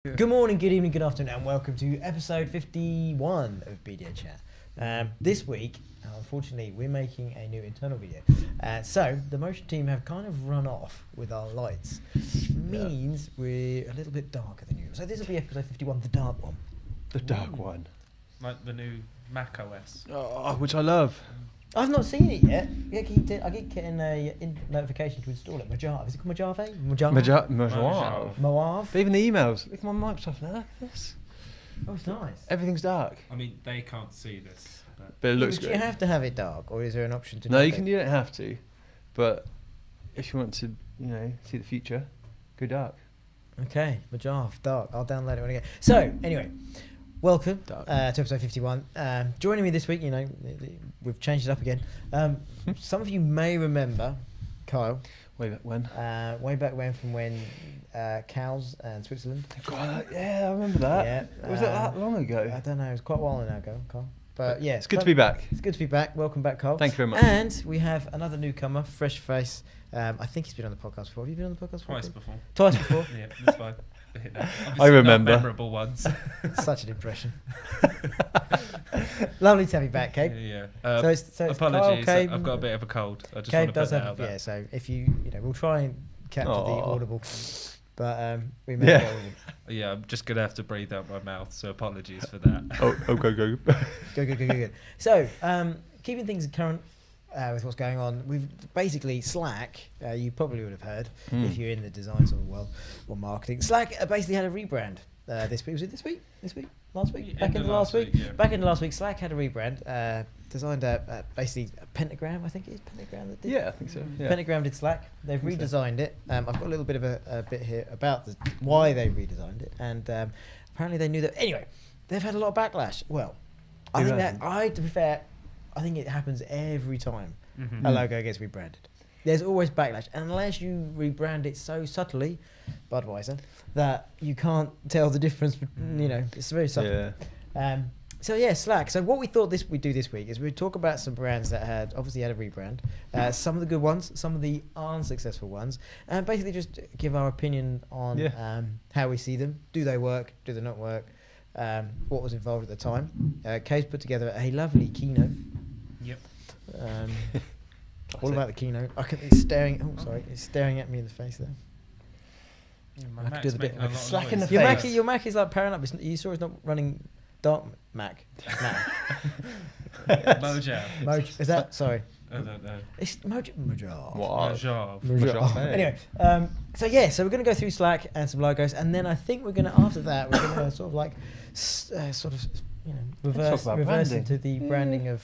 Good morning, good evening, good afternoon, and welcome to episode 51 of BDA Chat. This week, unfortunately, we're making a new internal video. So, the motion team have kind of run off with our lights, which means we're a little bit darker than usual. So this will be episode 51, the dark one. The dark one. Like the new Mac OS. Oh, which I love. I've not seen it yet. I keep getting a notification to install it. Mojave. Is it called Mojave? Mojave. Mojave. But even the emails. Look at my Microsoft now. Look at this. Oh, it's nice. Everything's dark. I mean, they can't see this. But it looks Do great. you have to have it dark, or is there an option to? No, you don't have to. But if you want to, see the future, go dark. Okay, Mojave, dark. I'll download it when I get. So anyway, welcome to episode 51. Joining me this week, we've changed it up again. Some of you may remember Kyle. Way back when? Way back when, from when cows and Switzerland. God, yeah, I remember that. Yeah. Was it that long ago? I don't know. It was quite a while ago, Kyle. But yeah, It's good to be back. It's good to be back. Welcome back, Kyle. Thank you very much. And we have another newcomer, fresh face. I think he's been on the podcast before. Have you been on the podcast before? Twice before. Twice before. Yeah, that's fine. I remember. Not memorable ones. Such an impression. Lovely to have you back, Cabe. Yeah. So it's Apologies, Kyle, Cabe. I've got a bit of a cold. I just Cabe want to does put that have, out there. yeah. So if we'll try and capture the audible, but we may Yeah. not audible. Yeah, I'm just gonna have to breathe out my mouth, so apologies for that. Go. Good. So keeping things current with what's going on, we've basically Slack. You probably would have heard if you're in the design sort of world or marketing. Slack basically had a rebrand this week. Was it this week? This week? Last week? Yeah, Back in the last week? yeah. Back in the last week, Slack had a rebrand. Designed basically a pentagram. I think it is pentagram that did. Yeah, I think so. Yeah. Pentagram did Slack. They've redesigned it. I've got a little bit of a bit here about why they redesigned it, and apparently they knew that. Anyway, they've had a lot of backlash. Well, I think to be fair, I think it happens every time a logo gets rebranded. There's always backlash, unless you rebrand it so subtly, Budweiser, that you can't tell the difference. It's very subtle. Yeah. So yeah, Slack. So what we thought we'd do this week is we'd talk about some brands that had obviously had a rebrand, some of the good ones, some of the unsuccessful ones, and basically just give our opinion on how we see them. Do they work? Do they not work? What was involved at the time? Kay's put together a lovely keynote. Yep. All about the keynote. It's staring. Oh, sorry, it's staring at me in the face there. Yeah, I my could do Mac's the bit making a lot of slack in noise. the Your Mac is like powering up. You saw it's not running dark Mac. Mojave. Is that sorry? I don't know. It's Mojave. Mojave. Anyway, so we're going to go through Slack and some logos, and then I think we're going to after that we're going to sort of like reverse branding. into the branding of.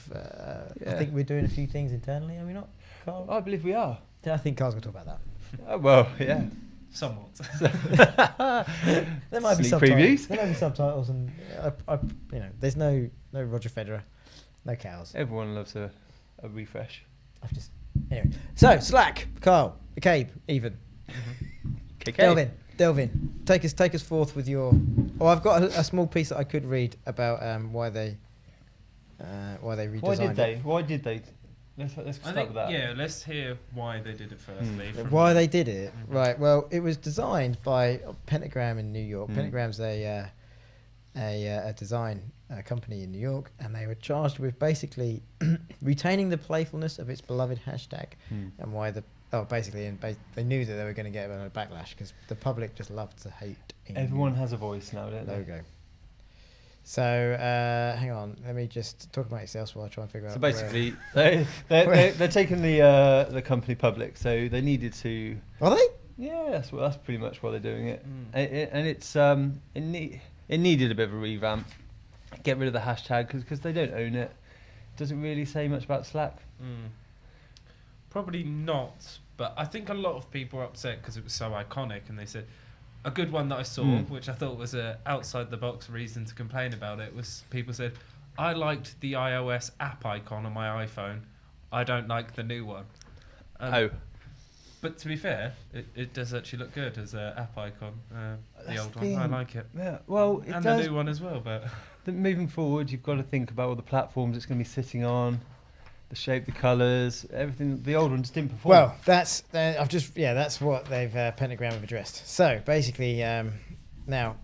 I think we're doing a few things internally. Are we not, Carl? I believe we are. I think Carl's going to talk about that. Oh, well, yeah. Somewhat. There might be Sneak subtitles. previews. There might be subtitles, and there's no Roger Federer, no cows. Everyone loves a refresh. Anyway. So Slack, Carl, Cabe, even. KK. Delve in. Take us forth with your. Oh, I've got a small piece that I could read about why they redesigned Why did they? Let's start with that. Yeah, let's hear why they did it firstly. Why they did it, right? Well, it was designed by Pentagram in New York. Pentagram's a design company in New York, and they were charged with basically retaining the playfulness of its beloved hashtag, and why they knew that they were going to get a backlash because the public just loved to hate. Everyone has a voice now, don't they? Logo. So hang on, let me just talk about yourself while I try and figure out. So basically, they're taking the company public, so they needed to. Are they? Yeah, that's pretty much why they're doing it, and it's it needed a bit of a revamp. Get rid of the hashtag because they don't own it. Doesn't really say much about Slack. Probably not, but I think a lot of people are upset because it was so iconic, and they said. A good one that I saw, which I thought was a outside the box reason to complain about it, was people said, I liked the iOS app icon on my iPhone. I don't like the new one. But to be fair, it does actually look good as an app icon. The old one, I like it. Yeah, well, the new one as well. But moving forward, you've got to think about all the platforms it's going to be sitting on. The shape, the colours, everything. The old one just didn't perform. Well, that's what they've Pentagram have addressed. So basically, now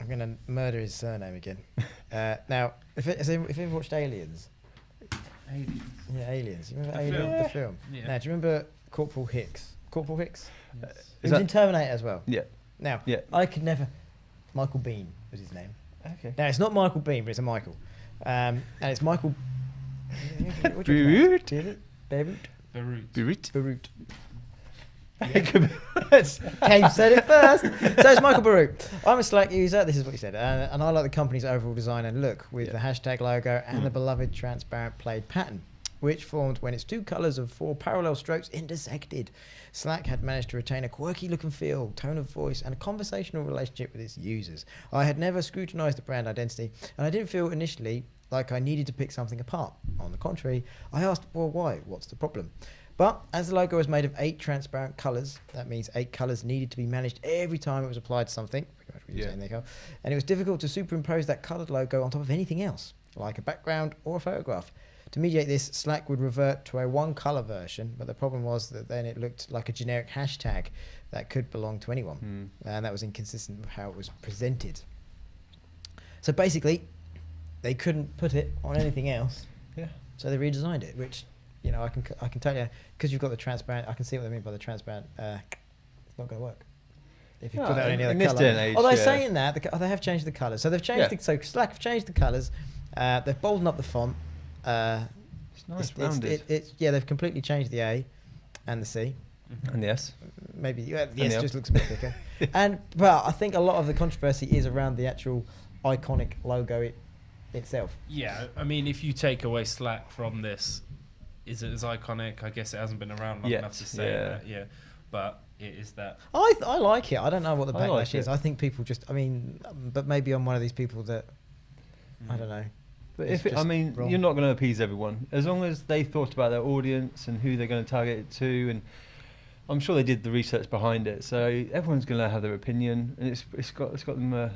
I'm going to murder his surname again. Now, has you've ever watched Aliens? Aliens. Yeah, Aliens. You remember The Alien? film. The film. Yeah. Now, do you remember Corporal Hicks? Corporal Hicks? Yes. He was in Terminator as well. Yeah. Now, Yeah. I could never... Michael Bean was his name. Okay. Now, it's not Michael Bean, but it's a Michael. And it's Michael... Beirut. Beirut. Beirut. Yes. Cave said it first. So it's Michael Beirut. I'm a Slack user. This is what he said. And I like the company's overall design and look with the hashtag logo and the beloved transparent plaid pattern, which formed when its two colours of 4 parallel strokes intersected. Slack had managed to retain a quirky look and feel, tone of voice, and a conversational relationship with its users. I had never scrutinised the brand identity, and I didn't feel initially like I needed to pick something apart. On the contrary, I asked, well, why? What's the problem? But as the logo was made of 8 transparent colours, that means 8 colours needed to be managed every time it was applied to something. Pretty much what you're saying there, Carl. And it was difficult to superimpose that coloured logo on top of anything else, like a background or a photograph. To mediate this, Slack would revert to a one-colour version, but the problem was that then it looked like a generic hashtag that could belong to anyone. And that was inconsistent with how it was presented. So basically, they couldn't put it on anything else. Yeah. So they redesigned it, which... You know, I can tell you, because you've got the transparent, I can see what they mean by the transparent. It's not going to work. If you put that on any other this colour. day and age, Although saying that, they have changed the colours. So they've changed so Slack have changed the colours. They've boldened up the font. It's nice, rounded. They've completely changed the A and the C. And the S. Maybe the S just looks a bit thicker. But I think a lot of the controversy is around the actual iconic logo itself. Yeah, I mean, if you take away Slack from this, is it as iconic? I guess it hasn't been around long enough to say that. Yeah, but it is that. I like it. I don't know what the backlash like is. I think people just. I mean, but maybe I'm one of these people that. I don't know. But It's you're just wrong. not going to appease everyone. As long as they thought about their audience and who they're going to target it to, and I'm sure they did the research behind it. So everyone's going to have their opinion, and it's got them. Do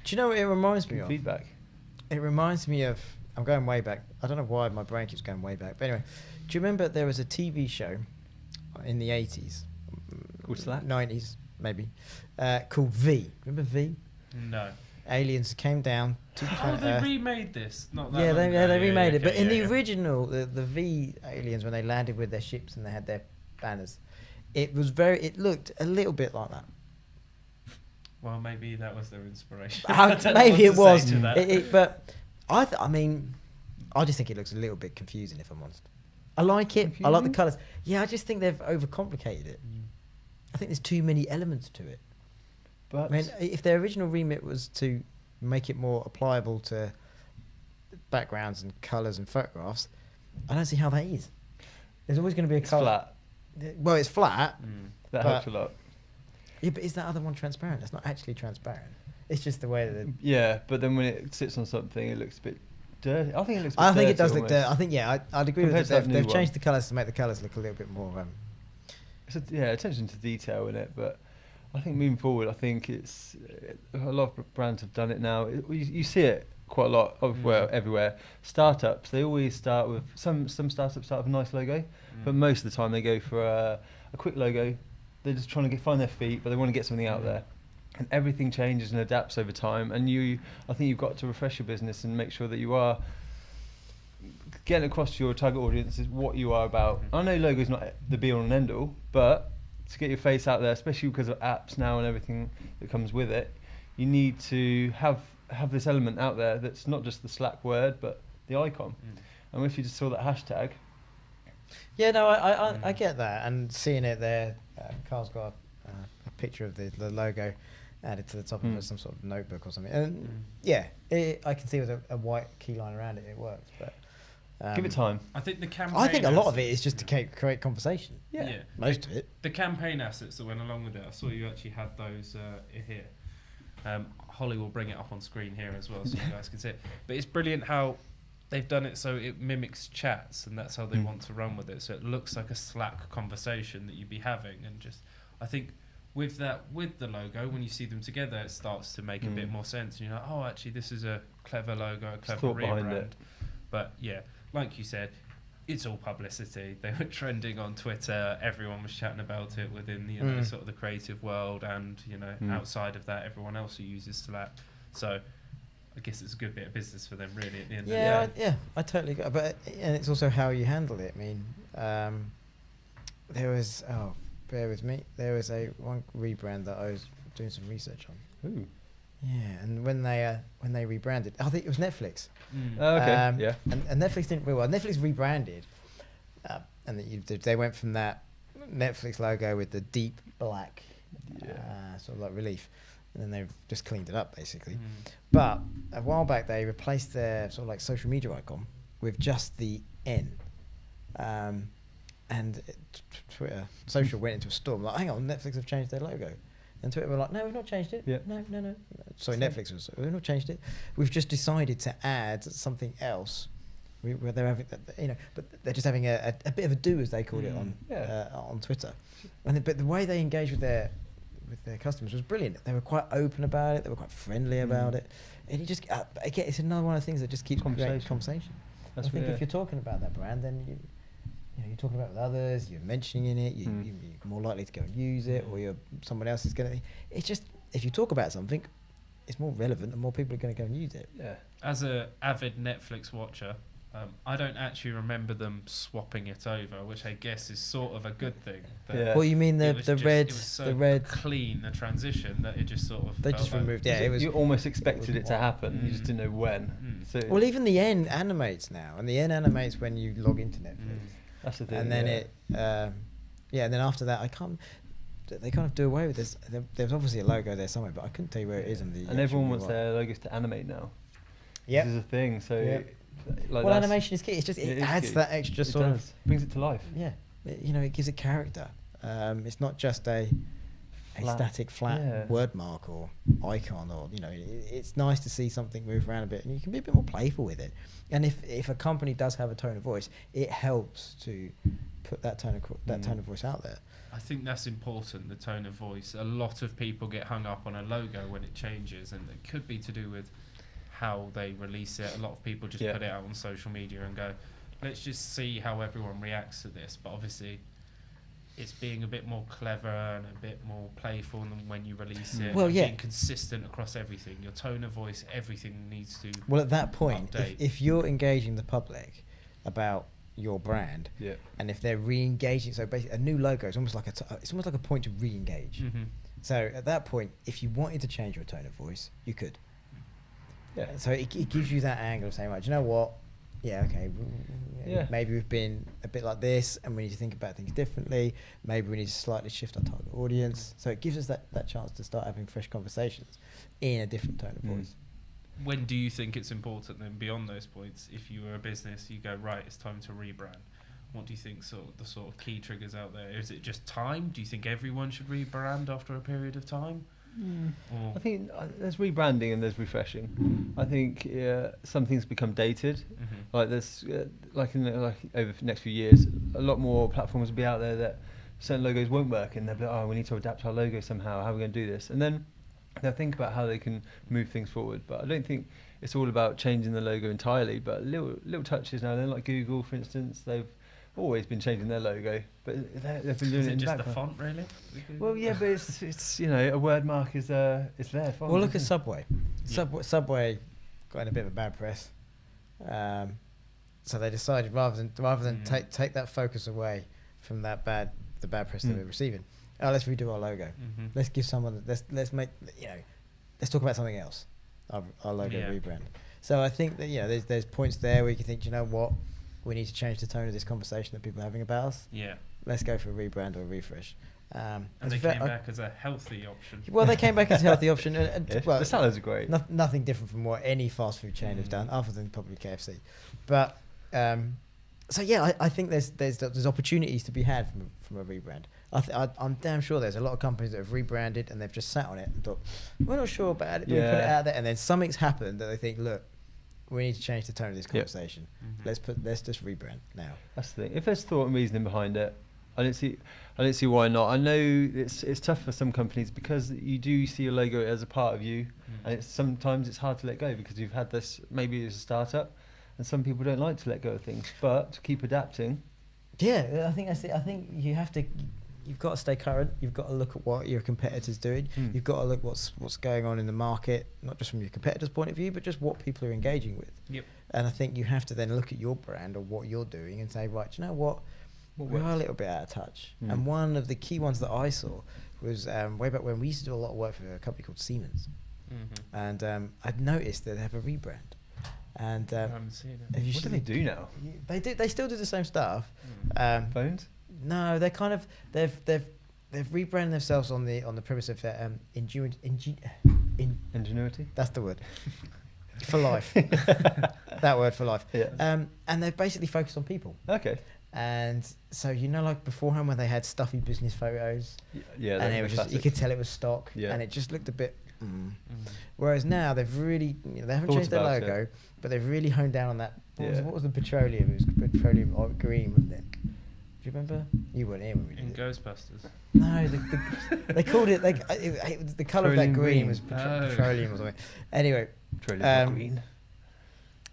you know what it reminds me of? Feedback. It reminds me of. I'm going way back. I don't know why my brain keeps going way back. But anyway, do you remember there was a TV show in the 80s? Called Slack? 90s, maybe. Called V. Remember V? No. Aliens came down. They remade this. Not that Yeah, long ago. they remade it. Okay, But in the original, the V aliens, when they landed with their ships and they had their banners, it looked a little bit like that. Well, maybe that was their inspiration. Maybe it was. But I mean, I just think it looks a little bit confusing, if I'm honest. I like it. I like the colours. Yeah, I just think they've overcomplicated it. I think there's too many elements to it. But I mean, if their original remit was to make it more applicable to backgrounds and colours and photographs, I don't see how that is. There's always going to be a colour. Flat. Well, it's flat. That helps a lot. Yeah, but is that other one transparent? That's not actually transparent. It's just the way that. Yeah, but then when it sits on something, it looks a bit dirty. I think it looks. I think it does look dirty. I think I'd agree with Compared to that. that They've new changed one. the colours to make the colours look a little bit more. Attention to detail in it, but I think moving forward, I think it's a lot of brands have done it now. You see it quite a lot everywhere. Startups, they always start with some startups start with a nice logo, but most of the time they go for a quick logo. They're just trying to find their feet, but they want to get something out there. And everything changes and adapts over time. And I think you've got to refresh your business and make sure that you are getting across to your target audience is what you are about. I know logo's not the be all and end all, but to get your face out there, especially because of apps now and everything that comes with it, you need to have this element out there that's not just the Slack word, but the icon. And if you just saw that hashtag. Yeah, no, I get that. And seeing it there, Carl's got a picture of the logo added to the top of some sort of notebook or something. And I can see with a white key line around it, it works. But give it time. I think the campaign. I think a lot of it is just to create conversation. Yeah. Most of it. The campaign assets that went along with it. I saw you actually had those here. Holly will bring it up on screen here as well, so you guys can see it. But it's brilliant how they've done it so it mimics chats, and that's how they want to run with it. So it looks like a Slack conversation that you'd be having, and just I think with the logo, when you see them together, it starts to make a bit more sense. And you're like, oh, actually, this is a clever logo, a clever thought behind rebrand. it. But yeah, like you said, it's all publicity. They were trending on Twitter. Everyone was chatting about it within the sort of the creative world, and outside of that, everyone else who uses Slack. So I guess it's a good bit of business for them, really. At the end of the day. Yeah, I totally got. But and it's also how you handle it. I mean, there was bear with me. There was one rebrand that I was doing some research on. Ooh. Yeah, and when they rebranded, I think it was Netflix. Oh, okay. Yeah. And Netflix didn't really well. Netflix rebranded, and they went from that Netflix logo with the deep black, sort of like relief, and then they've just cleaned it up basically. But a while back they replaced their sort of like social media icon with just the N, and Twitter social went into a storm. Like, hang on, Netflix have changed their logo. And Twitter were like, no, we've not changed it. Yeah. No. Sorry, Netflix was, we've not changed it. We've just decided to add something else. Where they're having, but they're just having a bit of a do, as they called it on Twitter. But the way they engaged with their customers was brilliant. They were quite open about it. They were quite friendly about it. And it just, again, it's another one of the things that just keeps creating conversation. I think if you're talking about that brand, then you're talking about it with others, you're mentioning it, you're more likely to go and use it, or someone else is going to. It's just, if you talk about something, it's more relevant and more people are going to go and use it. Yeah. As a avid Netflix watcher, I don't actually remember them swapping it over, which I guess is sort of a good thing. Well, you mean the red, it was so the red clean a transition that it just sort of they just removed. Yeah, it was. You almost expected it to happen. You just didn't know when. So well, even the N animates now, and the N animates when you log into Netflix. That's the thing. And then and then after that, they kind of do away with this. There's obviously a logo there somewhere, but I couldn't tell you where it is. And everyone wants their logos to animate now. Yeah, this is a thing. So, well, animation is key. It's just it adds that extra sort of brings it to life. Yeah, it gives it character. It's not just a static flat word mark or icon, or it's nice to see something move around a bit, and you can be a bit more playful with it. And if a company does have a tone of voice, it helps to put that tone of voice out there. I think that's important, the tone of voice. A lot of people get hung up on a logo when it changes, and it could be to do with how they release it. A lot of people just put it out on social media and go, let's just see how everyone reacts to this. But obviously it's being a bit more clever and a bit more playful than when you release it. Well, being consistent across everything. Your tone of voice, everything needs to. Well, at that point, if you're engaging the public about your brand, and if they're re-engaging, so basically a new logo is almost like a point to re-engage. So at that point, if you wanted to change your tone of voice, you could. Yeah. So it gives you that angle of saying, right, do you know what? Yeah, okay. Maybe we've been a bit like this, and we need to think about things differently. Maybe we need to slightly shift our target audience. So it gives us that chance to start having fresh conversations in a different tone of voice. When do you think it's important then, beyond those points, if you were a business, you go, right, it's time to rebrand? What do you think the sort of key triggers out there? Is it just time? Do you think everyone should rebrand after a period of time? I think there's rebranding and there's refreshing. I think some things become dated. Like there's like over the next few years, a lot more platforms will be out there that certain logos won't work, and they'll be like, oh, we need to adapt our logo somehow. How are we going to do this? And then they'll think about how they can move things forward. But I don't think it's all about changing the logo entirely. But little touches now and then, like Google, for instance, they've always been changing their logo, but they've been doing it in just the the font, really? Well, yeah, but it's a word mark is their font. Well, look at Subway. Subway got in a bit of a bad press, so they decided rather than take that focus away from the bad press they were receiving, let's redo our logo. Let's give someone let's make let's talk about something else. Our logo rebrand. So I think that there's points there where you can think, you know what, we need to change the tone of this conversation that people are having about us. Yeah. Let's go for a rebrand or a refresh. And they came back as a healthy option. Well, they came back as a healthy option. Well, the salads are great. Nothing different from what any fast food chain has done, other than probably KFC. But so yeah, I think there's opportunities to be had from a rebrand. I'm damn sure there's a lot of companies that have rebranded and they've just sat on it and thought, we're not sure about it. We put it out there, and then something's happened that they think, look, we need to change the tone of this conversation. Let's just rebrand now. That's the thing. If there's thought and reasoning behind it, I don't see why not. I know it's tough for some companies because you do see a logo as a part of you, and sometimes it's hard to let go because you've had this, maybe it's a startup, and some people don't like to let go of things, but to keep adapting. Yeah, I think that's it. I think you have to. You've got to stay current. You've got to look at what your competitors doing. You've got to look what's going on in the market, not just from your competitors' point of view, but just what people are engaging with. Yep. And I think you have to then look at your brand or what you're doing and say, right, do you know what? We are a little bit out of touch. And one of the key ones that I saw was way back when we used to do a lot of work for a company called Siemens. And I'd noticed that they have a rebrand. And I haven't seen it. What do they do now? They do. They still do the same stuff. Phones? No, they're kind of they've rebranded themselves on the premise of Ingenuity? that's the word for life. That word for life. Yeah. And they've basically focused on people. Okay. And so like beforehand when they had stuffy business photos, Yeah. and it was just, you could tell it was stock, and it just looked a bit. Whereas now they've really, they haven't changed their logo, but they've really honed down on that. What was the petroleum? It was petroleum green, wasn't it? Do you remember? You weren't here when we did In it. Ghostbusters. No, they called it like the colour of that green was petroleum or something. Anyway, Green.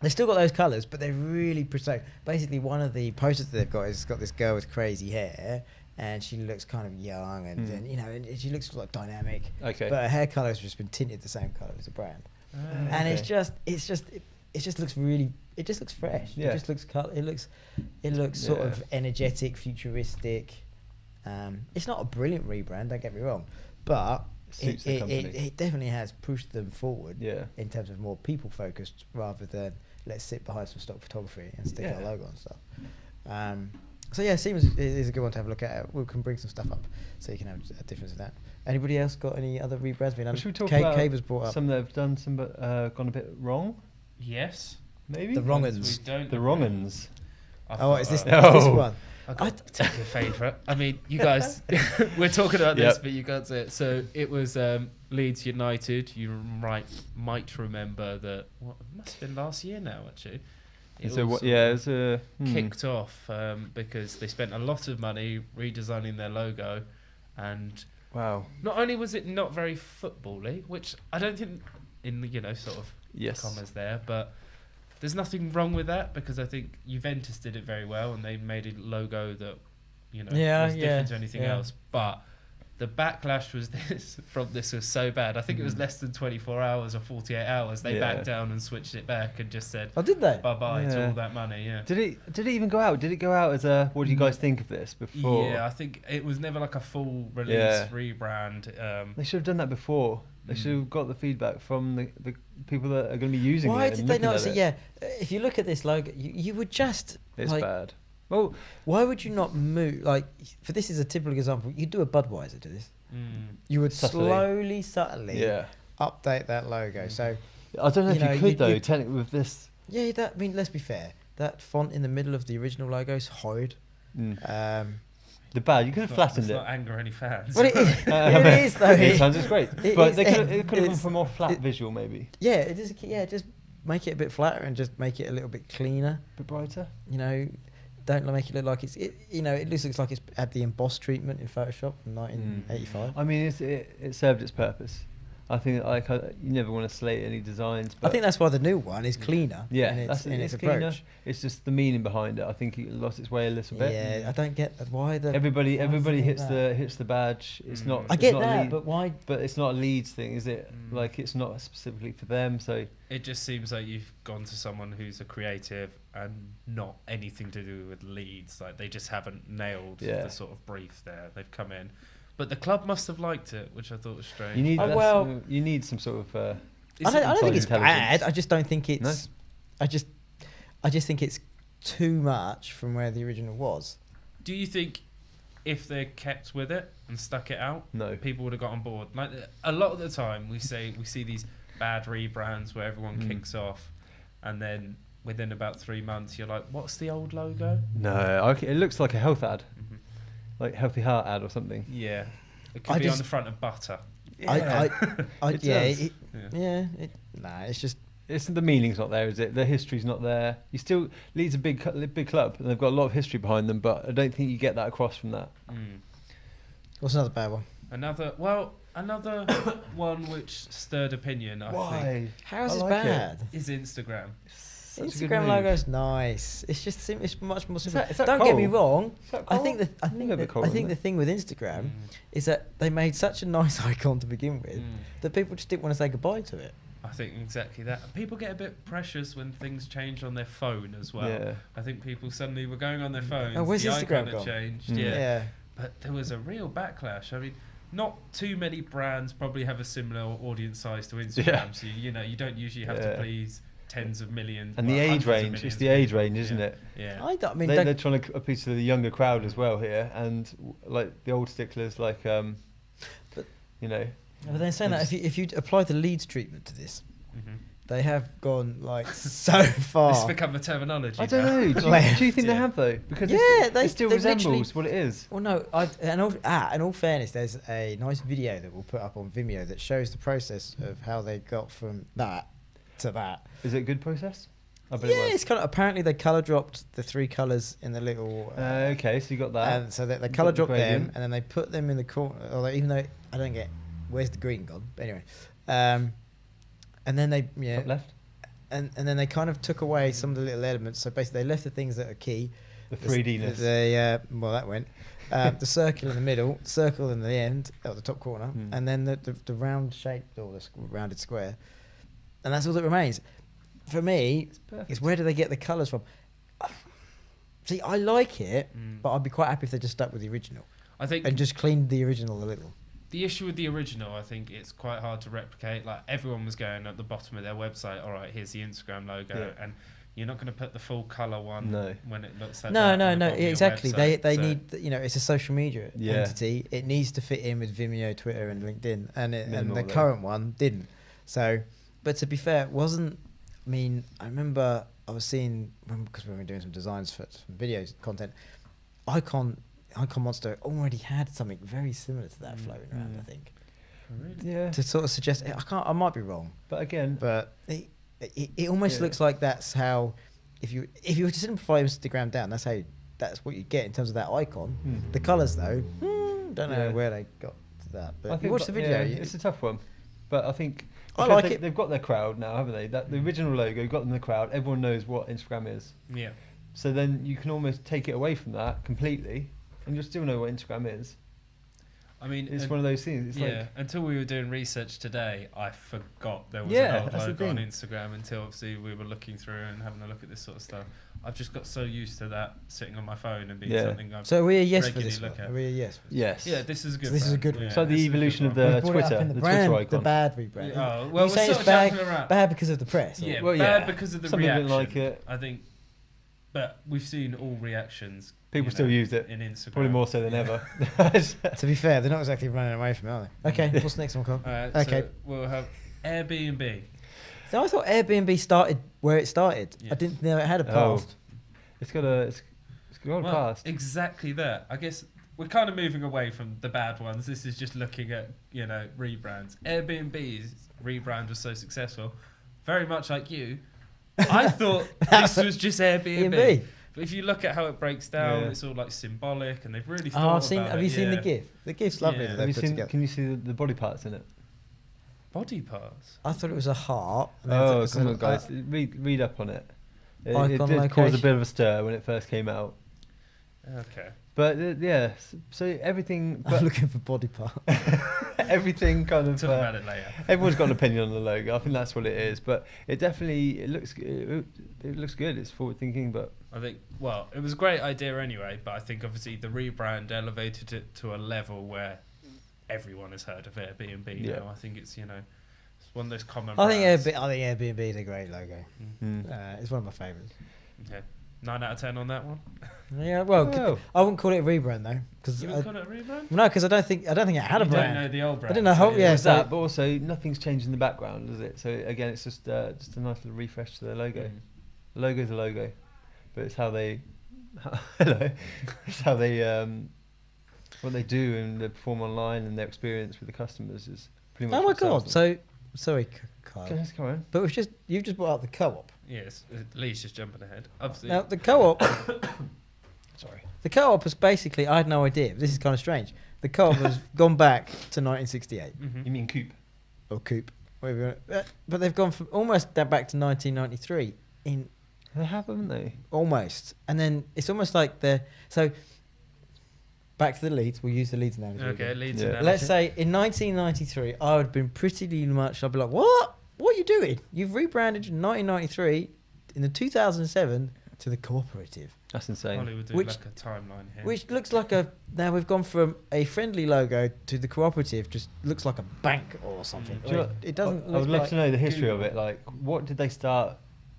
they still got those colours, but they're really precise. Basically, one of the posters that they've got is got this girl with crazy hair, and she looks kind of young, and and she looks like dynamic. Okay. But her hair colour has just been tinted the same colour as the brand, and it just looks really. It just looks fresh. Yeah. It just looks it looks sort of energetic, futuristic. It's not a brilliant rebrand, don't get me wrong, but it definitely has pushed them forward in terms of more people focused rather than let's sit behind some stock photography and stick our logo on stuff. So yeah, Siemens is a good one to have a look at. We can bring some stuff up so you can have a difference in that. Anybody else got any other rebrands being done? Should we talk about Cave was brought up. some that have done some but gone a bit wrong? Yes. Maybe? The wrong uns. The wrong uns. Is this one? I've got a particular favourite. I mean, you guys, we're talking about this, but you can't say it. So it was Leeds United. You might remember that. It must have been last year now, actually. It was kicked off because they spent a lot of money redesigning their logo, and not only was it not very football-y, which I don't think in sort of commas there, but there's nothing wrong with that because I think Juventus did it very well and they made a logo that was different to anything else. But the backlash from this was so bad. I think it was less than 24 hours or 48 hours. They backed down and switched it back and just said, "Oh, did they? Bye-bye to all that money." Yeah. Did it even go out? Did it go out as a? What do you guys think of this before? Yeah, I think it was never like a full release rebrand. They should have done that before. They should have got the feedback from the people that are going to be using it. Why did they not say? Yeah, if you look at this logo, you would just. It's bad. Well, why would you not move? Like, for this is a typical example. You do a Budweiser to this. You would subtly update that logo. So I don't know if you could though. Technically, with this. Yeah, I mean, let's be fair. That font in the middle of the original logo is horrid. The bad, you could have flattened it. It's not anger any fans. Well, it is though. It sounds great, but it could have gone for a more flat visual, maybe. Yeah, it is. Yeah, just make it a bit flatter and just make it a little bit cleaner, a bit brighter. Don't make it look like it looks like it's had the embossed treatment in Photoshop from 1985. I mean, it served its purpose. I think you never want to slate any designs. But I think that's why the new one is cleaner. Yeah, in its cleaner. approach. It's just the meaning behind it. I think it lost its way a little bit. Yeah, I don't get why everybody hits the badge. It's not. I it's get not that, but why? But it's not a Leeds thing, is it? Like it's not specifically for them. So it just seems like you've gone to someone who's a creative and not anything to do with Leeds. Like they just haven't nailed the sort of brief there. They've come in. But the club must have liked it, which I thought was strange. You need some sort of. I don't think it's bad. I just don't think it's. No? I just think it's too much from where the original was. Do you think if they kept with it and stuck it out, people would have got on board? Like a lot of the time, we see these bad rebrands where everyone kicks off, and then within about 3 months, you're like, "What's the old logo?" No, it looks like a health ad. Like Healthy Heart ad or something. Yeah, it could be on the front of butter. It's just the meaning's not there, is it? The history's not there. You still Leeds a big club, and they've got a lot of history behind them, but I don't think you get that across from that. What's another bad one? Another one which stirred opinion. I think. How is this bad? Is Instagram. such a good Instagram move. logo's nice. It's just it's much more simple. Is that Don't get me Cole? wrong. Is that I Cole? think A little bit Cole, I think isn't the it? thing with Instagram is that they made such a nice icon to begin with that people just didn't want to say goodbye to it. I think exactly that. People get a bit precious when things change on their phone as well. Yeah. I think people suddenly were going on their phones. Oh, where's the Instagram icon had gone? changed. Mm. Yeah. But there was a real backlash. I mean, not too many brands probably have a similar audience size to Instagram. Yeah. So, you know, you don't usually have to please tens of millions. And well, the age hundreds of range, millions it's of the age people. range, isn't it? Yeah. I mean, They're trying to appeal to the younger crowd as well here, and like the old sticklers, like But- you know. but they're saying that if you apply the leads treatment to this, Mhm. they have gone like so far. It's become a terminology. I don't now. know. Do you think they have though? Because it still they resembles what it is. Well, no. In all fairness, there's a nice video that we'll put up on Vimeo that shows the process of how they got from that to that. Is it a good process? I bet Yeah, it was. it's kind of apparently they color dropped the 3 colors in the little. Okay, so you got that. And so they You've color got the dropped them, gradient. and then they put them in the corner. Although even though I don't get where's the green gone, but anyway, and then they Top left. and then they kind of took away some of the little elements. So basically, they left the things that are key. The 3D-ness. Well, that went. The circle in the middle, circle in the end, at the top corner, and then the round shape or the rounded square, and that's all that remains. For me, is where do they get the colours from? See, I like it, but I'd be quite happy if they just stuck with the original I think and just cleaned the original a little. the issue with the original, I think it's quite hard to replicate. Like everyone was going at the bottom of their website, all right, here's the Instagram logo, and you're not going to put the full color one when it looks like that No, on the bottom of your exactly. website. They So- need, it's a social media entity. It needs to fit in with Vimeo, Twitter, and LinkedIn, and the current one didn't. So, but to be fair, it wasn't. I mean, I remember I was seeing because we were doing some designs for some videos content. Icon Monster already had something very similar to that floating around. I think. Really? Yeah. To sort of suggest, I might be wrong, But again, but it almost looks like that's how if you were to simplify Instagram down, that's what you get in terms of that icon. The colours though, don't know where they got to that. But you watch the video. It's a tough one, but I think I like it. They've got their crowd now, haven't they? That the original logo got them the crowd. Everyone knows what Instagram is. Yeah. So then you can almost take it away from that completely, and you'll still know what Instagram is. I mean, It's one of those things. It's until we were doing research today, I forgot there was Yeah, an old that's the logo on thing. Instagram until obviously we were looking through and having a look at this sort of stuff. I've just got so used to that sitting on my phone and being something I've So are we a yes for regularly this one? look at. Are we a yes? yes. Yeah, this is a good. So this is a good one. It's like the this is a good evolution of one. the We brought it up Twitter, in the brand, Twitter icon. the bad rebrand. Oh, You well, we're saying sort it's of jumping around. bad because of the press? Yeah, Well, bad yeah. because of the Some people reaction. didn't like it. I think, but we've seen all reactions. People still use it. in Instagram. Probably more so than ever. To be fair, they're not exactly running away from it, are they? Okay, what's the next one, Carl? Okay, so we'll have Airbnb. So I thought Airbnb started where it started. Yeah. I didn't know it had a Oh. past. It's got a past. Exactly that. I guess we're kind of moving away from the bad ones. This is just looking at, rebrands. Airbnb's rebrand was so successful. Very much like you. I thought this was just Airbnb. But if you look at how it breaks down, it's all like symbolic, and they've really thought about it. Have you seen the GIF? The GIF's lovely. Yeah. That Have they you put seen? together. Can you see the body parts in it? Body parts. I thought it was a heart. and then Oh, it's come a- on, guys! Read up on it. It Icon did cause a location. bit of a stir when it first came out. Okay. But so everything. But I'm looking for body part. everything kind of. Talk about it later. Everyone's got an opinion on the logo. I think that's what it is. But it definitely looks good. It's forward thinking, but I think, well, it was a great idea anyway, but I think obviously the rebrand elevated it to a level where everyone has heard of Airbnb now. I think it's, it's one of those common I think brands. Airbnb is a great logo. It's one of my favourites. Okay. 9 out of 10 on that one. Yeah, well, Oh. I wouldn't call it a rebrand though, because You would call it a rebrand? no, because I don't think it had a You brand. don't know the old brand. I didn't know how. so Yeah, There's so that, but also nothing's changed in the background, does it? So again, it's just a nice little refresh to the logo. The logo's a logo, but it's how they, it's how they, what they do and they perform online and their experience with the customers is pretty much. oh my what sells god! them. So sorry, Kyle, Okay, let's go on. but you've just brought up the co-op. Yes, Lee's just jumping ahead. Obviously, Now the co-op, Sorry. the co-op was basically I had no idea. This is kind of strange. The co-op has gone back to 1968 You mean Coop? or Coop, whatever. But they've gone from almost back to 1993 in They have, haven't they? Almost. And then it's almost like so back to the Leeds. We'll use the Leeds analogy. Okay, again. Leeds Yeah. analogy. Let's say in 1993, I would have been pretty much. I'd be like, "What? What are you doing? You've rebranded in 1993 in the 2007 to the Cooperative, That's insane. Hollywood do Which- like a timeline here. which looks like now we've gone from a friendly logo to the Cooperative. Just looks like a bank or something. Do you know- It doesn't. I would look love like to know the history Google. of it. Like, what did they start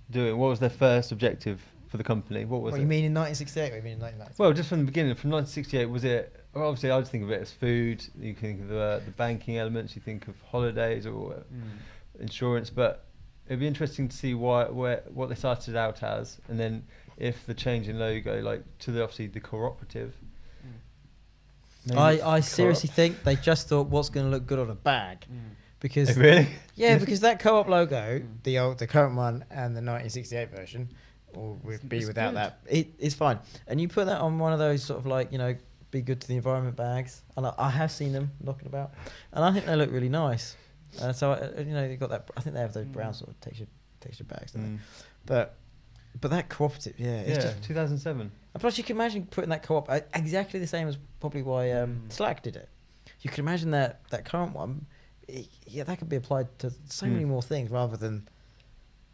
doing? What was their first objective for the company? What was What it? you mean in 1968? What you mean in 1990? Well, just from the beginning, from 1968, was it? Well, obviously, I just think of it as food. You can think of the banking elements. You think of holidays or insurance. But it'd be interesting to see what they started out as, and then if the change in logo, like to obviously the Cooperative. maybe I it's seriously co-op. think they just thought what's going to look good on a bag because Really? yeah, because that co-op logo, the current one and the 1968 version, would be It's without good. that. It's fine, and you put that on one of those sort of like be good to the environment bags, and I have seen them knocking about, and I think they look really nice. So you got that. I think they have those brown sort of texture bags, don't they? But that Cooperative, it's just 2007. and plus, you can imagine putting that co-op exactly the same as probably why Slack did it. You can imagine that current one, that could be applied to so many more things rather than,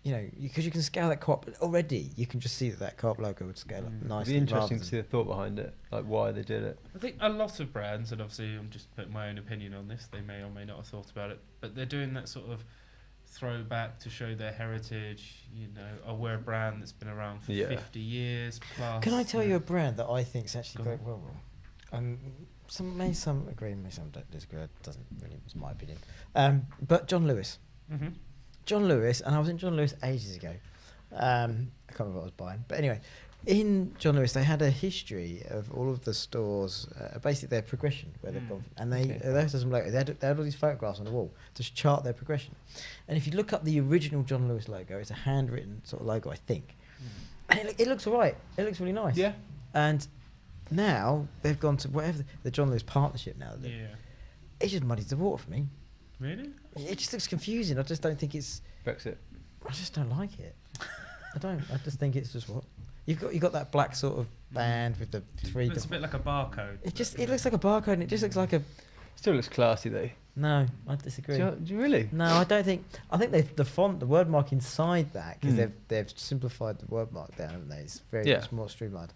because you can scale that co-op already. You can just see that co-op logo would scale up It'd nicely. be interesting rather to see the thought behind it, like why they did it. I think a lot of brands, and obviously I'm just putting my own opinion on this, they may or may not have thought about it, but they're doing that sort of throwback to show their heritage. We're a brand that's been around for 50 years plus. Can I tell you a brand that I think is actually Go very well? Some agree, may some don't disagree. It doesn't really, it's my opinion. But John Lewis. Mm-hmm. John Lewis, and I was in John Lewis ages ago. I can't remember what I was buying, but anyway, in John Lewis they had a history of all of the stores, basically their progression where they've gone, and they had all these photographs on the wall to chart their progression. And if you look up the original John Lewis logo, it's a handwritten sort of logo, I think, and it looks alright. It looks really nice. Yeah. And now they've gone to whatever the John Lewis partnership now. Yeah. It just muddies the water for me. Really? It just looks confusing. I just don't think it's. Brexit. I just don't like it. I don't. I just think it's just what you got that black sort of band with the three. It's a bit like a barcode. It looks like a barcode, and it just looks like a. Still looks classy though. No, I disagree. Do you really? No, I don't think. I think the font, the word mark inside that, because they've simplified the word mark down, haven't they? It's it's more streamlined,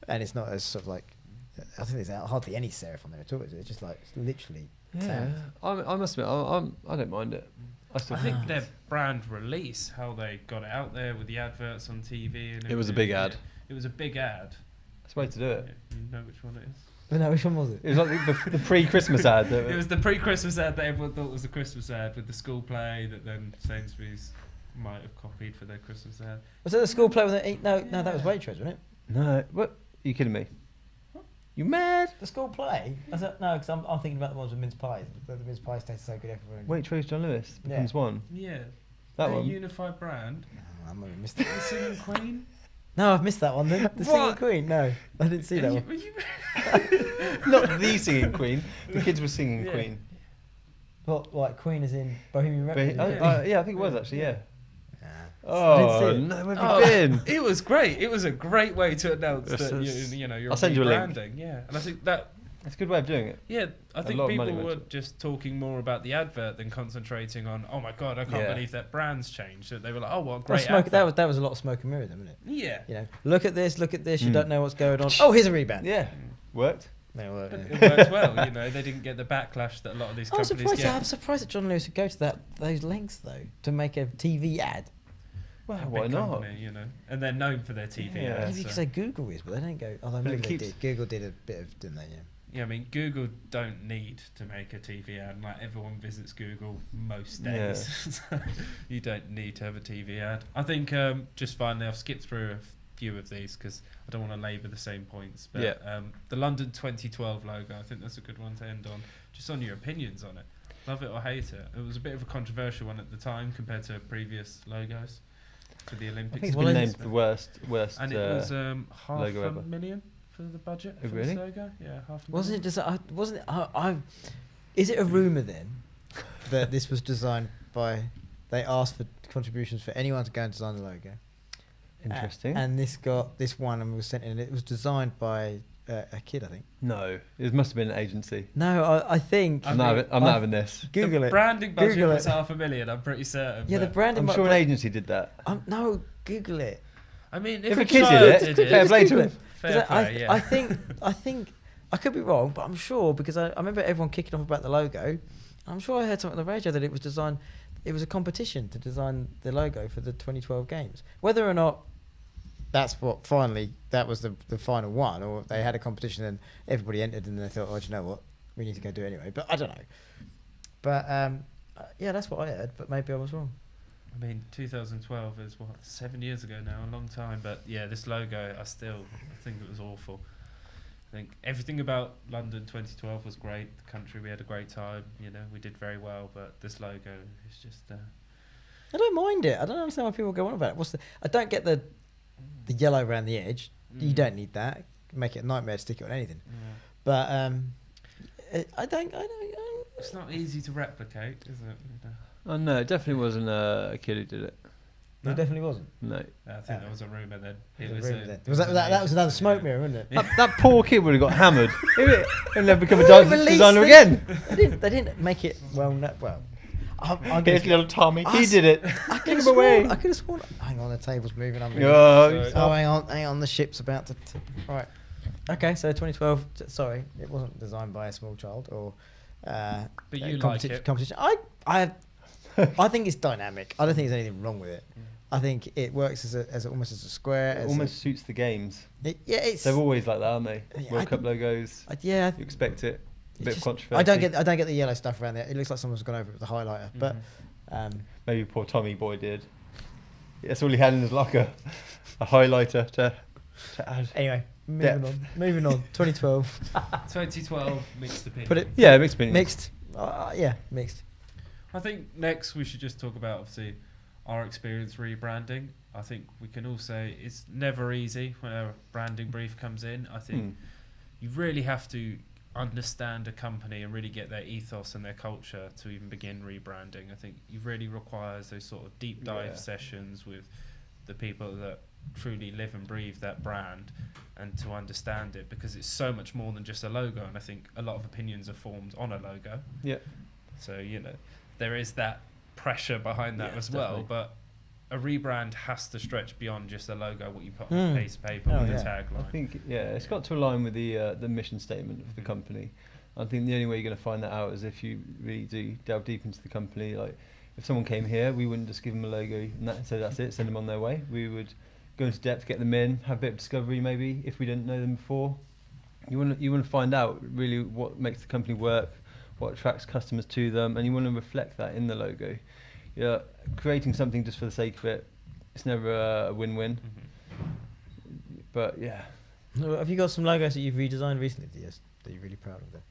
and it's not as sort of like. I think there's hardly any serif on there at all. It's just like it's literally. Yeah. I must admit, I don't mind it. I think their brand release, how they got it out there with the adverts on TV, and It was a big everything, ad. It was a big ad. That's the way to do it. You know which one it is? But no, which one was it? It was like the pre-Christmas ad. It was the pre-Christmas ad that everyone thought was the Christmas ad with the school play that then Sainsbury's might have copied for their Christmas ad. Was that the school play with the No, that was Waitrose, wasn't it? No, what? Are you kidding me? You mad? The school play? No, because I'm thinking about the ones with mince pies. The mince pies taste so good everywhere. Waitrose John Lewis becomes one. Yeah. That Their one. unified brand. No, I might have missed that. The Singing Queen. No, I've missed that one then. The Singing What? Queen? No, I didn't see that one. Were you Not the singing Queen. The kids were singing Yeah. Queen. What, like Queen is in Bohemian But, Rhapsody? yeah, I think it was actually. Yeah. Nah. Oh see it. no, where have you been? It was great. It was a great way to announce Yes, that yes. you're I'll send you a link. rebranding. Yeah, and I think that It's a good way of doing it. I A think lot of people money went were to it. just talking more about the advert than concentrating on. Oh my god, I can't Yeah. believe that brand's changed. That they were like, oh, what a Well, great smoke, advert. that was a lot of smoke and mirror, then, wasn't it? Yeah, Look at this. You Mm. don't know what's going on. Oh, here's a rebound. Yeah, worked. No, well, but yeah. it worked well. They didn't get the backlash that a lot of these I'm companies get. surprised that John Lewis would go to those lengths though to make a TV ad. Well, A why big not? company, and they're known for their TV Yeah. Maybe ads. you could so- say Google is, but they don't go. Although But maybe it they keeps- did. Google did a bit of, didn't they? Yeah. Yeah, I mean, Google don't need to make a TV ad. Like, everyone visits Google most days. So you don't need to have a TV ad. I think, just finally, I've skipped through a few of these because I don't want to labour the same points. But the London 2012 logo, I think that's a good one to end on. Just on your opinions on it. Love it or hate it. It was a bit of a controversial one at the time compared to previous logos for the Olympics. I think it's Well, been it's- named the worst. And it was logo ever. $500,000 for the budget Oh, for really? this logo. Yeah, $500,000. Wasn't it just? Wasn't it? Is it a rumor then that this was designed by? They asked for contributions for anyone to go and design the logo, Interesting. And this one and was sent in. It was designed by a kid, I think. No, it must have been an agency. No, I think. I'm not having this. Google the it. branding budget Google was it. $500,000. I'm pretty certain. Yeah, the branding. I'm sure an agency did that. No, Google it. I mean, If a a kid child did it, fair play to him. Fair play, yeah. I think I could be wrong, but I'm sure because I remember everyone kicking off about the logo. I'm sure I heard something on the radio that it was designed. It was a competition to design the logo for the 2012 games. Whether or not that was the final one, or they had a competition and everybody entered and they thought, oh, do you know what, we need to go do it anyway. But I don't know. But yeah, that's what I heard. But maybe I was wrong. I mean, 2012 is 7 years ago now, a long time. But yeah, this logo, I think it was awful. I think everything about London 2012 was great. The country, we had a great time. We did very well. But this logo is just. I don't mind it. I don't understand why people go on about it. I don't get the yellow around the edge. You don't need that. Make it a nightmare to stick it on anything. Yeah. But I don't. It's not easy to replicate, is it? Oh no, it definitely wasn't a kid who did it. No? It definitely wasn't. No. I think there was a rumour then. That was another smoke mirror, wasn't it? That poor kid would have got hammered. He'd never become a designer again. They didn't make it well. Here's little Tommy. He did it. I could have sworn. Hang on, the table's moving. Hang on. The ship's about to. Right. Okay, so 2012. Sorry, it wasn't designed by a small child or. But you like it. Competition. I think it's dynamic. I don't think there's anything wrong with it. I think it works almost as a square. It almost suits the games. It's. They're always like that, aren't they? Yeah, World Cup logos. You expect it. A bit of controversy. I don't get the yellow stuff around there. It looks like someone's gone over it with a highlighter. But maybe poor Tommy boy did. That's all he had in his locker. A highlighter to add. Anyway, moving on. 2012. 2012 mixed opinion. Mixed opinion. Mixed. Mixed. I think next we should just talk about obviously our experience rebranding. I think we can all say it's never easy when a branding brief comes in. I think you really have to understand a company and really get their ethos and their culture to even begin rebranding. I think it really requires those sort of deep dive sessions with the people that truly live and breathe that brand and to understand it, because it's so much more than just a logo, and I think a lot of opinions are formed on a logo. Yeah. So, there is that pressure behind that as well, but a rebrand has to stretch beyond just a logo, what you put on a piece of paper with a tagline. I think, it's got to align with the mission statement of the company. I think the only way you're going to find that out is if you really do delve deep into the company. Like, if someone came here, we wouldn't just give them a logo and say that's it, send them on their way. We would go into depth, get them in, have a bit of discovery maybe, if we didn't know them before. You want to find out really what makes the company work, what attracts customers to them, and you want to reflect that in the logo. Creating something just for the sake of it, it's never a win-win. But yeah. Have you got some logos that you've redesigned recently that you're really proud of them?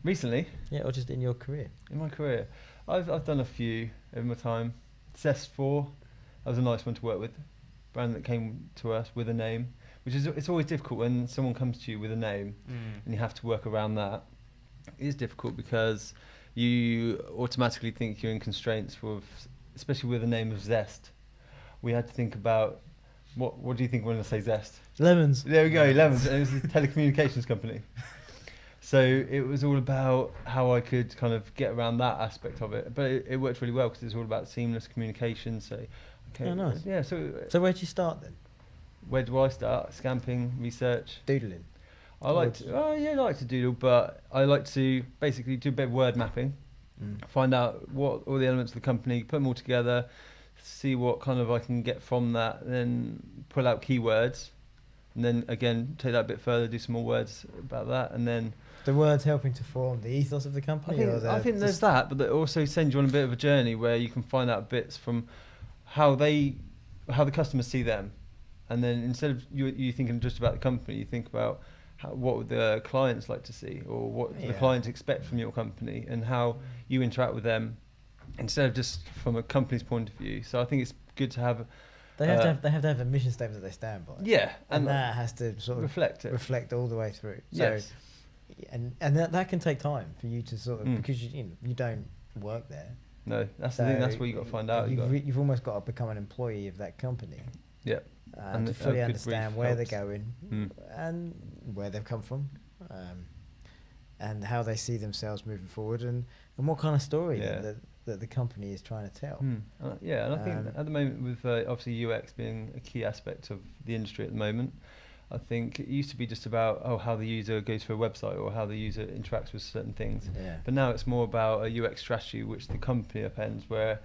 Recently? Yeah, or just in your career? In my career? I've done a few over my time. Zest 4, that was a nice one to work with. Brand that came to us with a name, which is, it's always difficult when someone comes to you with a name and you have to work around that. It is difficult because you automatically think you're in constraints especially with the name of Zest. We had to think about what do you think when I say Zest? Lemons. There we go, lemons. And it was a telecommunications company. So it was all about how I could kind of get around that aspect of it. But it worked really well because it's all about seamless communication. So oh, nice. Yeah. So where do you start then? Where do I start? Scamping, research, doodling. I like to doodle, but I like to basically do a bit of word mapping, find out what all the elements of the company, put them all together, see what kind of I can get from that, then pull out keywords, and then again take that a bit further, do some more words about that, and then the words helping to form the ethos of the company. I think there's that, but they also send you on a bit of a journey where you can find out bits from how the customers see them, and then instead of you thinking just about the company, you think about what would the clients like to see, or what the clients expect from your company, and how you interact with them instead of just from a company's point of view. So I think it's good to have. They have to have a mission statement that they stand by. Yeah, and that has to sort of reflect all the way through. So, yes. And that can take time for you to sort of because you don't work there. No, that's the thing. That's what you got to find out. You've almost got to become an employee of that company. Yeah. And to a fully good understand brief where helps. they're going Mm. and where they've come from, and how they see themselves moving forward, and what kind of story Yeah. that the company is trying to tell. Yeah, and I think Um, at the moment with obviously UX being a key aspect of the industry at the moment, I think it used to be just about how the user goes through a website or how the user interacts with certain things. Yeah. But now it's more about a UX strategy which the company appends, where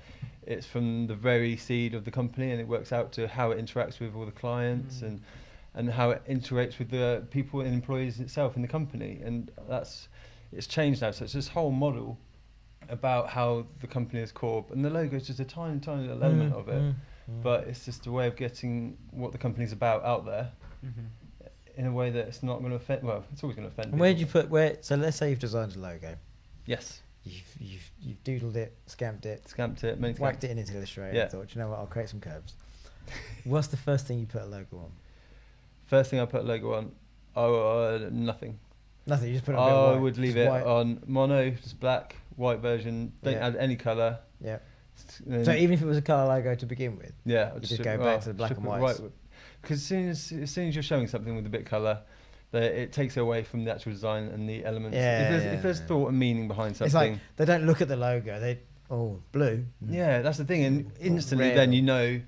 it's from the very seed of the company and it works out to how it interacts with all the clients and how it interacts with the people and employees itself in the company. And it's changed now. So it's this whole model about how the company is core, and the logo is just a tiny, tiny little element of it. But it's just a way of getting what the company's about out there in a way that it's not going to offend. Well, it's always going to offend. And where do people. you put So let's say you've designed a logo. Yes. You've doodled it, scamped it, Scamped it, many whacked it into Illustrator. Yeah. And thought, you know what? I'll create some curves. What's the first thing you put a logo on? First thing I put a logo on, nothing. Nothing. You just put it on. A bit of I white, would leave just it white. on mono, just black, white version. Don't Yeah. add any colour. Yeah. Then- So even if it was a colour logo to begin with, yeah, you just go back to the black and whites. Because as soon as you're showing something with a bit of colour, it takes away from the actual design and the elements. If there's thought and meaning behind something. it's like they don't look at the logo. Blue. Yeah, that's the thing, and instantly Red. then you know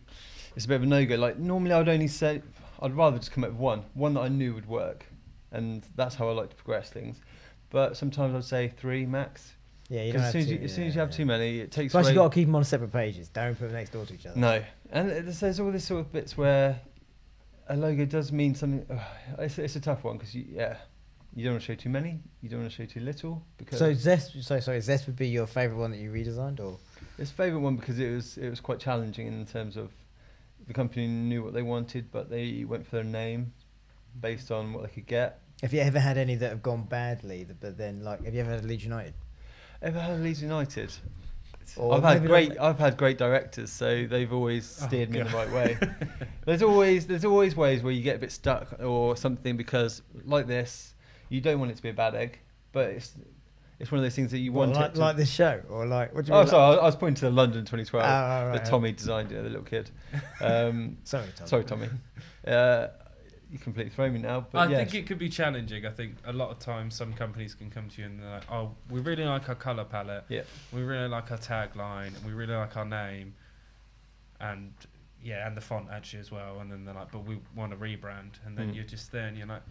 it's a bit of a no-go. Like normally I'd only say I'd rather just come up with one that I knew would work, and that's how I like to progress things. But sometimes I'd say 3 max. Yeah, you don't have As to. soon as you have too many, it takes Plus, away. you've got to keep them on separate pages. Don't put them next door to each other. No, and there's all this sort of bits where a logo does mean something. It's a tough one because you don't want to show too many, you don't want to show too little. Because So Zest would be your favourite one that you redesigned, or? it's favourite one because it was quite challenging in terms of the company knew what they wanted, but they went for their name based on what they could get. Have you ever had any that have gone badly? But then, have you ever had a Leeds United? Ever had Leeds United? Or I've had great directors, so they've always steered me in the right way. There's always ways where you get a bit stuck or something because like this, you don't want it to be a bad egg, but it's one of those things that you want it to. Like this show, or like what do you mean? Sorry, I was pointing to the London 2012 right, that Tommy designed, the little kid. Sorry, Tom. Sorry, Tommy. You completely throw me now. But I think it could be challenging. I think a lot of times some companies can come to you and they're like, "Oh, we really like our color palette. Yeah. We really like our tagline. And we really like our name, and the font actually as well." And then they're like, "But we want to rebrand." And then you're just there and you're like,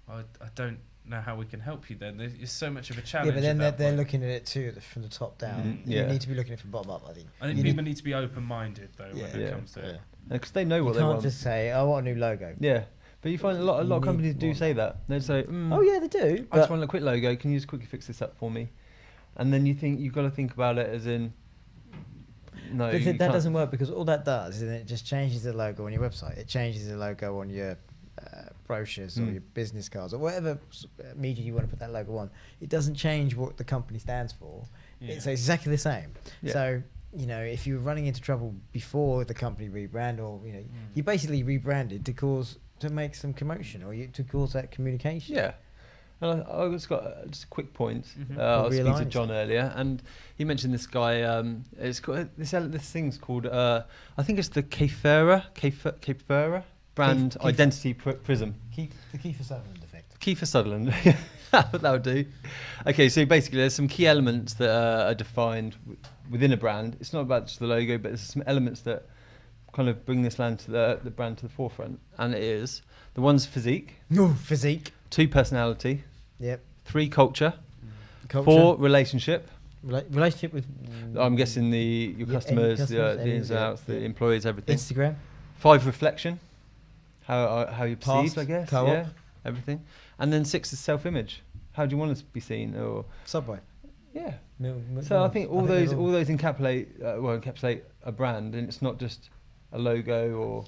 "I don't know how we can help you." Then there's so much of a challenge. Yeah, but then at that they're point. looking at it too from the top down. Yeah. You need to be looking at it from bottom up. I think. I think people need to be open-minded though when it Yeah. comes to it. Because they know You what they can't want. just say, "I want a new logo." Yeah, but you find a lot You of companies need do one. say that. They'd say, Oh yeah, they do. I just want a quick logo. Can you just quickly fix this up for me?" And then you've got to think about it as in, no, But you that can't. doesn't work because all that does is it just changes the logo on your website. It changes the logo on your brochures or your business cards or whatever media you want to put that logo on. It doesn't change what the company stands for. Yeah. It's exactly the same. Yeah. So, if you're running into trouble before the company rebrand, or you basically rebranded to make some commotion or to cause that communication. Yeah. And I just got just a quick point. Mhm. I was speaking to Realign John earlier, and he mentioned this guy. It's called, this thing's called. I think it's the Cape Ferrer brand Keith- identity prism. The Kiefer Sutherland effect. Kiefer Sutherland. That would do. Okay, so basically, there's some key elements that are defined within a brand. It's not about just the logo, but there's some elements that kind of bring this brand to the brand to the forefront. And it is the one's physique, No, physique. 2 personality, Yep. 3 culture, Culture. 4 relationship. Relationship with. I'm guessing your Yeah, customers, any the customers, ins and yeah, outs, the yeah. employees, everything. Instagram. 5 reflection, how you're perceived, Past, I guess. co-op. Yeah, everything. And then 6 is self-image. How do you want to be seen? Or Subway. yeah. No, So I think all they're those encapsulate a brand, and it's not just a logo or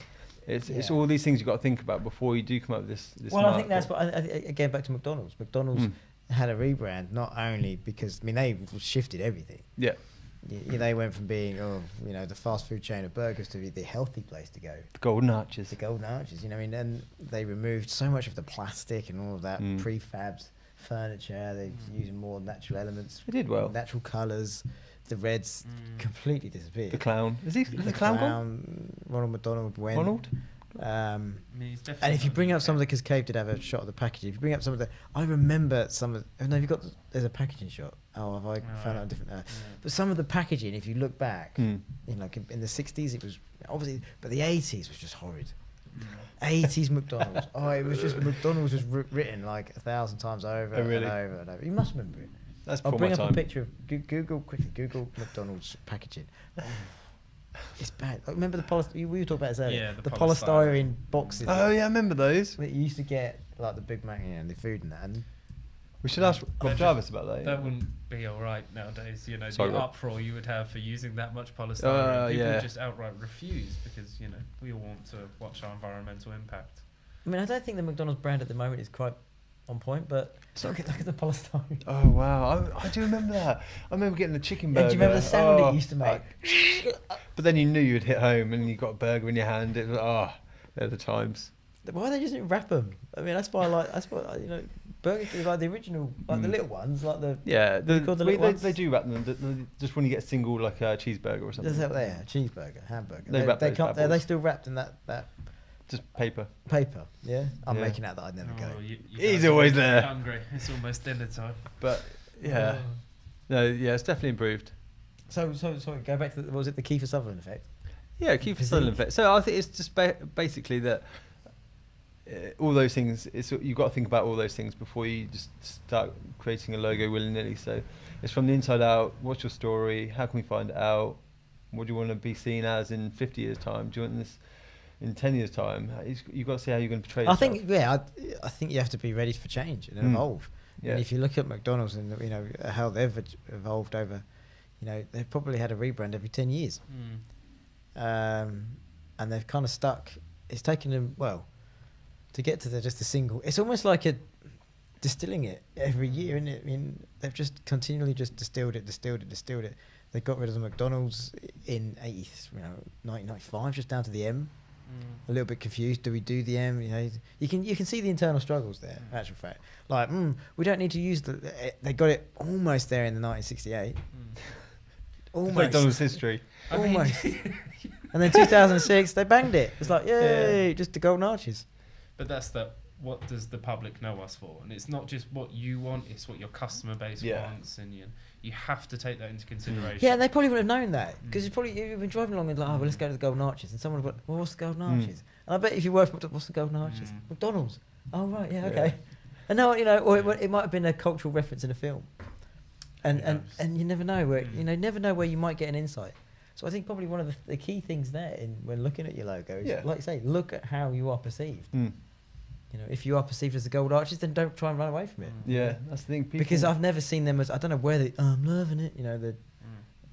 it's all these things you've got to think about before you do come up with this. Well, I think mark. that's what. Again, back to McDonald's. McDonald's had a rebrand not only because they shifted everything. Yeah. They went from being the fast food chain of burgers to be the healthy place to go. The golden arches. The golden arches. And they removed so much of the plastic and all of that prefabs furniture. They're using more natural elements. They did well. Natural colours. The reds completely disappeared. The clown. Is the clown gone? Ronald McDonald went. Ronald? I mean, he's definitely And if you not bring a up some of UK. the, because Cave did have a shot of the packaging. If you bring up some of the, I remember some of. Oh no, you've got. There's a packaging shot. Oh, have I found out a different? But some of the packaging, if you look back, in like in the '60s, it was obviously, but the '80s was just horrid. 80s McDonald's. Oh, it was just McDonald's was written like 1,000 times over and over and over. You must remember it. That's I'll before bring my up time. a picture of Google McDonald's packaging. It's bad. Like, remember the we were talking about this earlier. Yeah, the the polystyrene boxes. Oh yeah, I remember those. That you used to get like the Big Mac and the food and that. And We should ask Rob Just- Jarvis about that. That wouldn't be all right nowadays. You know, Sorry, the Rob. uproar you would have for using that much polystyrene. People yeah. would just outright refuse because, you know, we all want to watch our environmental impact. I mean, I don't think the McDonald's brand at the moment is quite on point, but So- look at the polystyrene. Oh wow, I do remember that. I remember getting the chicken burger. And do you remember the sound Oh, it used to make? But then you knew you'd hit home and you got a burger in your hand. It was, they're the times. Why they just didn't wrap them? I mean, that's why I like. That's why you know, Burger King, like the original, like the little ones, like the. Yeah, called the little ones? they do wrap them. Just when you get a single like a cheeseburger or something. That's out there, cheeseburger, hamburger. They wrap those can't. bad Are they boys. still wrapped in that Just paper. paper? Yeah, I'm Yeah. making out that I'd never go. You He's guys are always making me there. Hungry. It's almost dinner time. But yeah, no, yeah, it's definitely improved. So sorry, go back to was it the Kiefer Sutherland effect? Yeah, Kiefer Sutherland effect. So I think it's just basically that all those things. You've got to think about all those things before you just start creating a logo willy nilly. So it's from the inside out. What's your story? How can we find it out? What do you want to be seen as in 50 years' time? Do you want this in 10 years' time? You've got to see how you're going to portray I yourself. think I think you have to be ready for change and evolve. Yeah. And if you look at McDonald's and you know how they've evolved over, you know they've probably had a rebrand every 10 years, and they've kind of stuck. It's taken them to get to just a single. It's almost like distilling it every year, isn't it? I mean, they've just continually just distilled it. They got rid of the McDonald's in 1995, just down to the M. A little bit confused. Do we do the M? You know, you can see the internal struggles there. Actual fact, like we don't need to use they got it almost there in the 1968. Almost McDonald's history. almost. And then 2006, they banged it. It's like yay, just the golden arches. But that's what does the public know us for? And it's not just what you want; it's what your customer base wants, and you have to take that into consideration. Yeah, and they probably would have known that because you've been driving along and like, let's go to the golden arches, and someone would, well, what's the golden arches? And I bet if you work for what's the golden arches? McDonald's. Oh right, yeah, okay. And now you know, or it might have been a cultural reference in a film, and you never know where never know where you might get an insight. So I think probably one of the key things there when looking at your logo is, like you say, look at how you are perceived. You know, if you are perceived as the gold arches, then don't try and run away from it. Yeah, that's the thing. Because I've never seen them as, I don't know where I'm loving it. You know,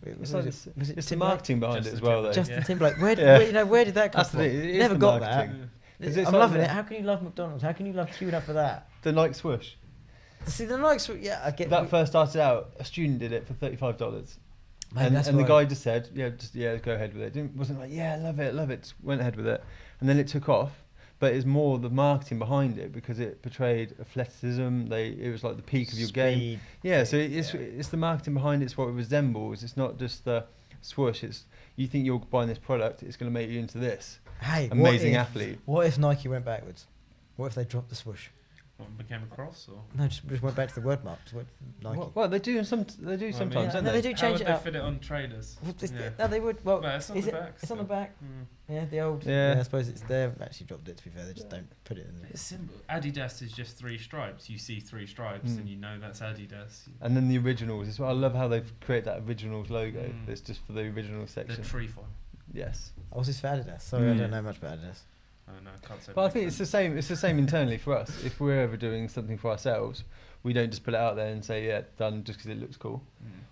It's was it the Timberlake? marketing behind it as well, though. Justin Timberlake. Where did that come That's the from? thing, it is Never the got marketing. that. 'Cause it's I'm like loving the- it. How can you love McDonald's? How can you love queuing up for that? The Nike swoosh. See, the likes, I get That first started out, a student did it for $35. Mate, and that's the what guy just said, go ahead with it. Wasn't like, love it. Just went ahead with it. And then it took off. But it's more the marketing behind it because it portrayed athleticism. It was like the peak of your game. Yeah, so it's the marketing behind it. It's what it resembles. It's not just the swoosh. It's you think you're buying this product, it's going to make you into this amazing athlete. What if Nike went backwards? What if they dropped the swoosh? What, became a cross, or No, just went back to the word marks. Nike. Well, they do sometimes, yeah. don't No, they? they do how change would it they up. fit it on trainers? No, they would. Well, Well, it's on is the it? back It's on the still. back. Yeah, the old. Yeah. I suppose it's there. Actually dropped it. To be fair, they just don't put it in there. It's simple. Adidas is just 3 stripes. You see 3 stripes, and you know that's Adidas. And then the originals as well. I love how they've created that originals logo. Mm. It's just for the original The section. tree one. Yes. I was just for Adidas. Sorry, I don't know much about Adidas. Oh no, I can't say. But I think it's the same. It's the same internally for us. If we're ever doing something for ourselves, we don't just put it out there and say done just because it looks cool.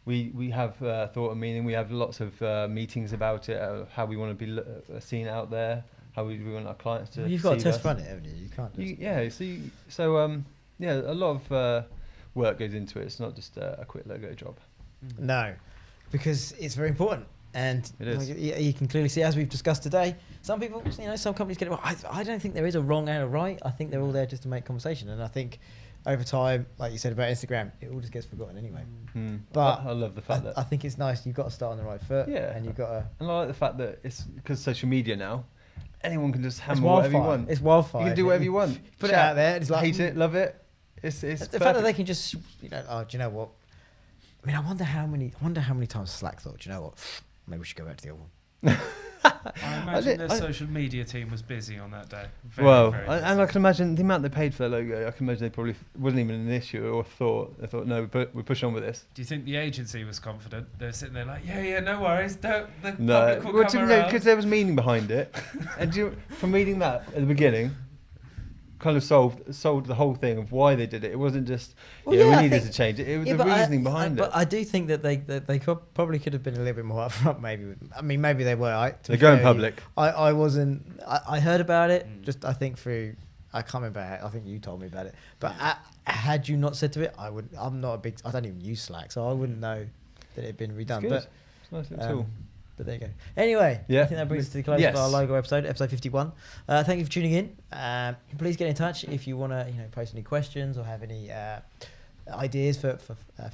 We have thought and meaning. We have lots of meetings about it. How we want to be seen out there. How we want our clients to. Well, you've got to see test us. run it, haven't you? You can't. Just, A lot of work goes into it. It's not just a quick logo job. No, because it's very important. And It is. you can clearly see, as we've discussed today, some people, some companies get it wrong. I don't think there is a wrong and a right. I think they're all there just to make conversation. And I think over time, like you said about Instagram, it all just gets forgotten anyway. But I love the fact that I think it's nice. You've got to start on the right foot. Yeah. And you've got to. And I like the fact that it's because social media now, anyone can just It's hammer whatever you wildfire. want. It's wildfire. You can do whatever you want. Put it out there. It's like hate it, love it. It's the fact perfect. that they can just, you know, oh, do you know what? I mean, I wonder how many times Slack thought, do you know what? Maybe we should go back to the old one. I imagine their social media team was busy on that day. Very, Well, very and busy. I can imagine the amount they paid for their logo. I can imagine they probably wasn't even an issue or thought. They thought, no, we push on with this. Do you think the agency was confident? They're sitting there like, yeah, no worries. The No, public will come around. because there was meaning behind it. And from reading that at the beginning, kind of solved the whole thing of why they did it. It wasn't just Well, we I needed think- to change it. It was the but reasoning behind it. But I do think that they probably could have been a little bit more upfront. Maybe. I mean, maybe they were. They're going public. I wasn't. I heard about it. Mm. Just I think through. I can't remember. I think you told me about it. But had you not said to it, I would. I'm not a big. I don't even use Slack, so I wouldn't know that it had been redone. Good. But It's a nice little tool. But there you go. Anyway, Yeah. I think that brings us to the close Yes. of our logo episode 51. Thank you for tuning in. Please get in touch if you want to, post any questions or have any ideas for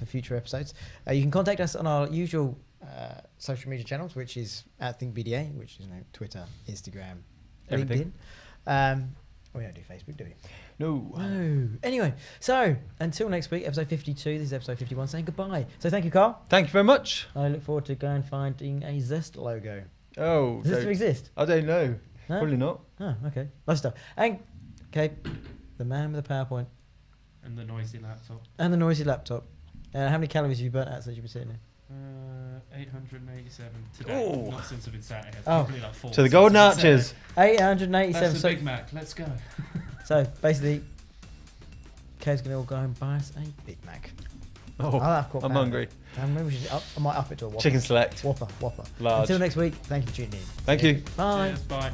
future episodes. You can contact us on our usual social media channels, which is @ThinkBDA, which is Twitter, Instagram, Everything. LinkedIn. We don't do Facebook, do we? No. No. Anyway, so until next week, episode 52. This is episode 51. Saying goodbye. So thank you, Carl. Thank you very much. I look forward to going finding a Zest logo. Oh, Does it still exist? I don't know. No? Probably not. Oh, okay. Love stuff. And, okay, the man with the PowerPoint And the noisy laptop. and the noisy laptop. How many calories have you burnt out since you've been sitting there? 887 today. Oh. Not since I've been sat here. Oh. Probably like 4. To the Golden Arches. 887. That's So, the Big Mac. Let's go. so basically, Kev's going to all go and buy us a Big Mac. Oh, I'll have I'm hungry. Maybe we should I might up it to a Whopper. Whopper. Whopper. Large. Until next week, thank you for tuning in. Thank you. Bye. Cheers. Bye.